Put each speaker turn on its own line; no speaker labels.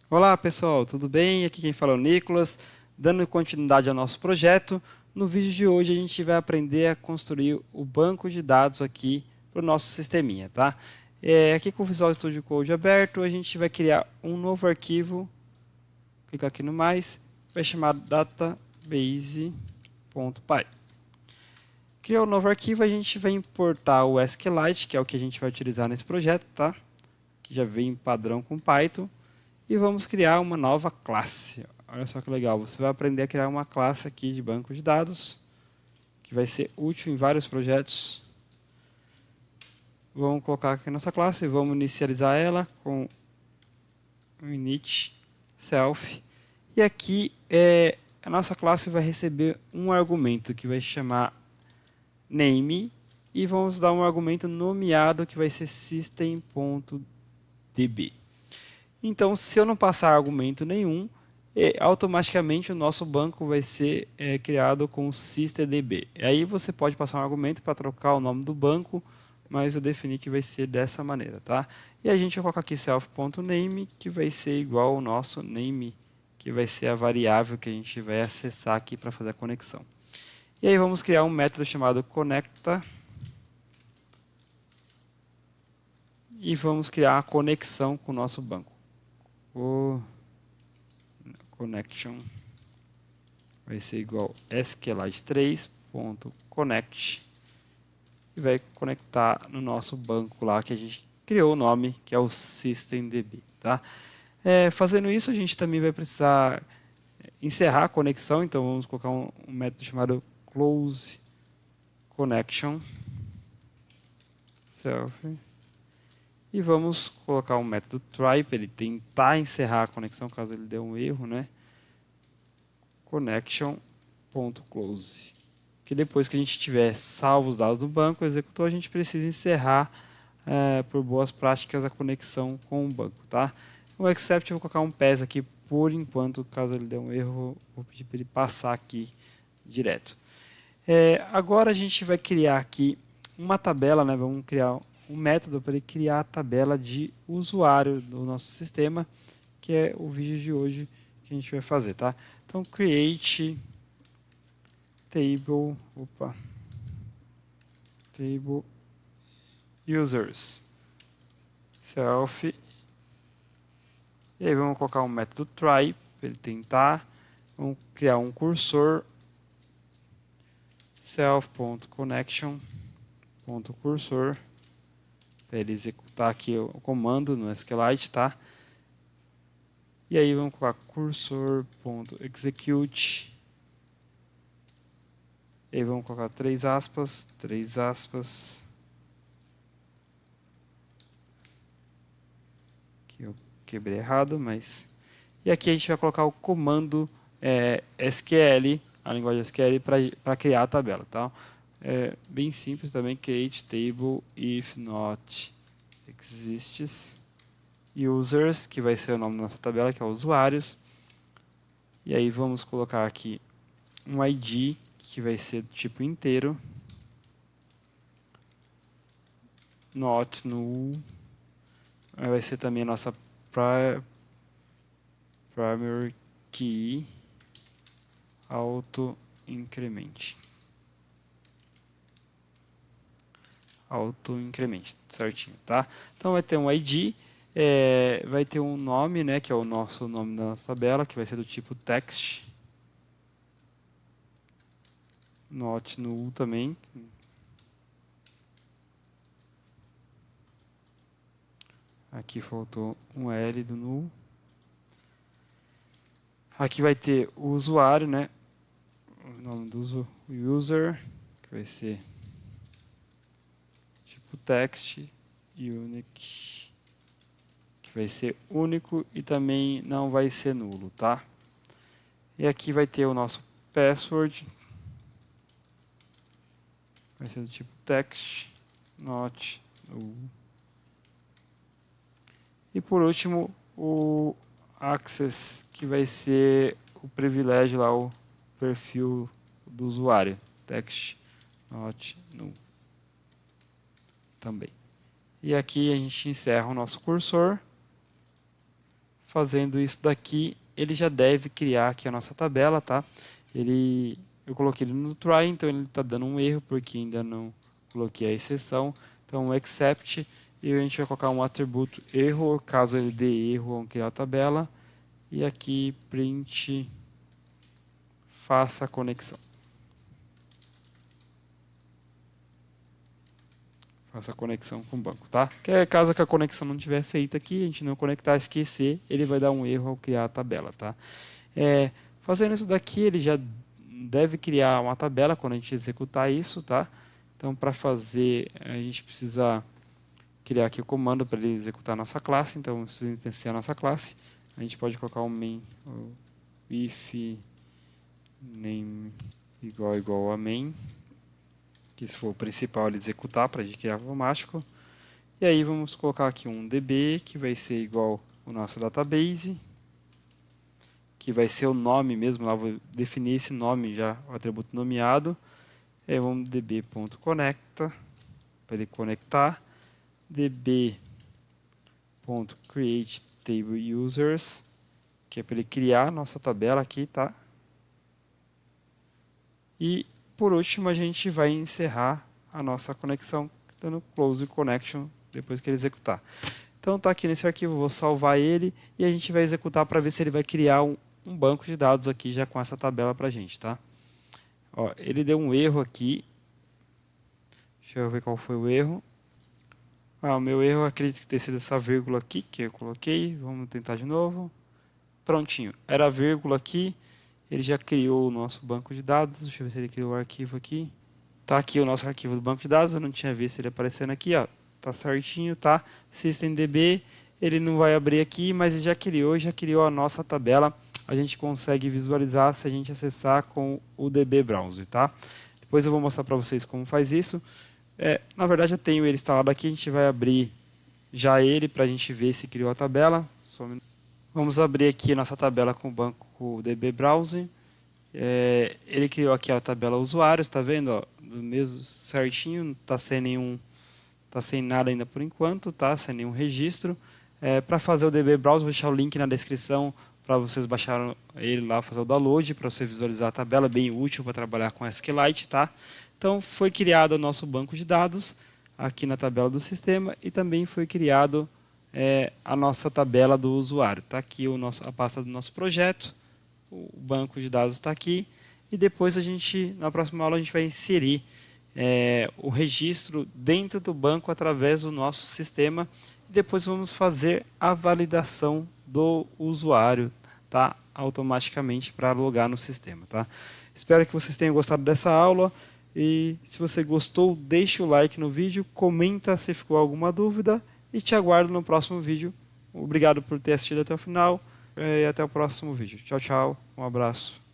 Olá pessoal, tudo bem? Aqui quem fala é o Nicolas, dando continuidade ao nosso projeto. No vídeo de hoje a gente vai aprender a construir o banco de dados aqui para o nosso sisteminha, tá? Aqui com o Visual Studio Code aberto, a gente vai criar um novo arquivo, clicar aqui no mais, vai chamar database.py. Criou um novo arquivo, a gente vai importar o SQLite, que é o que a gente vai utilizar nesse projeto, tá? Que já vem padrão com Python. E vamos criar uma nova classe. Olha só que legal, você vai aprender a criar uma classe aqui de banco de dados, que vai ser útil em vários projetos. Vamos colocar aqui nossa classe, vamos inicializar ela com o init self. E aqui a nossa classe vai receber um argumento que vai chamar name, e vamos dar um argumento nomeado que vai ser system.db. Então, se eu não passar argumento nenhum, automaticamente o nosso banco vai ser criado com o systemdb. Aí você pode passar um argumento para trocar o nome do banco, mas eu defini que vai ser dessa maneira, tá? E a gente vai colocar aqui self.name, que vai ser igual ao nosso name, que vai ser a variável que a gente vai acessar aqui para fazer a conexão. E aí vamos criar um método chamado conecta, e vamos criar a conexão com o nosso banco. O connection vai ser igual SQLite3.connect e vai conectar no nosso banco lá que a gente criou o nome, que é o systemdb, tá? Fazendo isso, a gente também vai precisar encerrar a conexão, então vamos colocar um método chamado close connection self, e vamos colocar um método try para ele tentar encerrar a conexão caso ele dê um erro, né? Connection.close. Que depois que a gente tiver salvo os dados do banco, executou, a gente precisa encerrar por boas práticas a conexão com o banco, tá? O except eu vou colocar um PES aqui por enquanto, caso ele dê um erro, vou pedir para ele passar aqui direto. Agora a gente vai criar aqui uma tabela, né? Vamos criar um método para ele criar a tabela de usuário do nosso sistema, que é o vídeo de hoje que a gente vai fazer, tá? Então, create table users self, e aí vamos colocar um método try para ele tentar. Vamos criar um cursor self.connection.cursor para ele executar aqui o comando no SQLite, tá? E aí vamos colocar cursor.execute. E aí vamos colocar três aspas. Que eu quebrei errado, mas... E aqui a gente vai colocar o comando SQL, a linguagem SQL, para criar a tabela, tá? Bem simples também, create table if not exists users, que vai ser o nome da nossa tabela, que é usuários. E aí vamos colocar aqui um ID, que vai ser do tipo inteiro, not null, vai ser também a nossa primary key, auto incremente, certinho, tá? Então vai ter um ID, vai ter um nome, né, que é o nosso nome da nossa tabela, que vai ser do tipo text, not null também. Aqui faltou um L do null. Aqui vai ter o usuário, né? O nome do user, que vai ser tipo text, unique, que vai ser único e também não vai ser nulo, tá? E aqui vai ter o nosso password, vai ser do tipo text, not null. E por último, o access, que vai ser o privilégio lá, o perfil do usuário, text, not null também. E aqui a gente encerra o nosso cursor, fazendo isso daqui, ele já deve criar aqui a nossa tabela, tá? Eu coloquei ele no try, então ele está dando um erro porque ainda não coloquei a exceção. Então, o except, e a gente vai colocar um atributo erro, caso ele dê erro, vamos criar a tabela. E aqui, print, faça a conexão. Faça a conexão com o banco, tá? Que caso a conexão não tiver feita aqui, a gente não conectar, esquecer, ele vai dar um erro ao criar a tabela, tá? Fazendo isso daqui, ele já deve criar uma tabela quando a gente executar isso, tá? Então, para fazer, a gente precisa criar aqui o comando para ele executar a nossa classe. Então, se iniciar a nossa classe, a gente pode colocar o main, o if name igual a main, que se for o principal ele executar para criar automático. E aí vamos colocar aqui um db, que vai ser igual o nosso database, que vai ser o nome mesmo, lá vou definir esse nome já, o atributo nomeado. E aí vamos db.conecta, para ele conectar, db.createTableUsers, que é para ele criar a nossa tabela aqui, tá? E por último a gente vai encerrar a nossa conexão, dando close connection depois que ele executar. Então tá aqui nesse arquivo, vou salvar ele e a gente vai executar para ver se ele vai criar um banco de dados aqui já com essa tabela para a gente, tá? Ó, ele deu um erro aqui. Deixa eu ver qual foi o erro. O meu erro, acredito que tenha sido essa vírgula aqui que eu coloquei. Vamos tentar de novo. Prontinho. Era a vírgula aqui. Ele já criou o nosso banco de dados. Deixa eu ver se ele criou o arquivo aqui. Tá aqui o nosso arquivo do banco de dados. Eu não tinha visto ele aparecendo aqui, ó. Tá certinho, tá? SystemDB, ele não vai abrir aqui, mas ele já criou a nossa tabela. A gente consegue visualizar se a gente acessar com o DB Browser, tá? Depois eu vou mostrar para vocês como faz isso. Na verdade eu tenho ele instalado aqui, a gente vai abrir já ele para a gente ver se criou a tabela. Vamos abrir aqui a nossa tabela com o banco com o DB Browser. Ele criou aqui a tabela usuários, tá vendo? Ó, do mesmo certinho, não está sem nada ainda por enquanto, tá? Sem nenhum registro. Para fazer o DB Browser, vou deixar o link na descrição para vocês baixarem ele lá, fazer o download, para você visualizar a tabela, bem útil para trabalhar com SQLite, tá? Então, foi criado o nosso banco de dados aqui na tabela do sistema e também foi criado a nossa tabela do usuário. Está aqui a pasta do nosso projeto, o banco de dados está aqui e depois na próxima aula, a gente vai inserir o registro dentro do banco através do nosso sistema e depois vamos fazer a validação do usuário, tá? Automaticamente para logar no sistema, tá? Espero que vocês tenham gostado dessa aula e se você gostou, deixe o like no vídeo, comenta se ficou alguma dúvida e te aguardo no próximo vídeo. Obrigado por ter assistido até o final e até o próximo vídeo. Tchau, tchau, um abraço.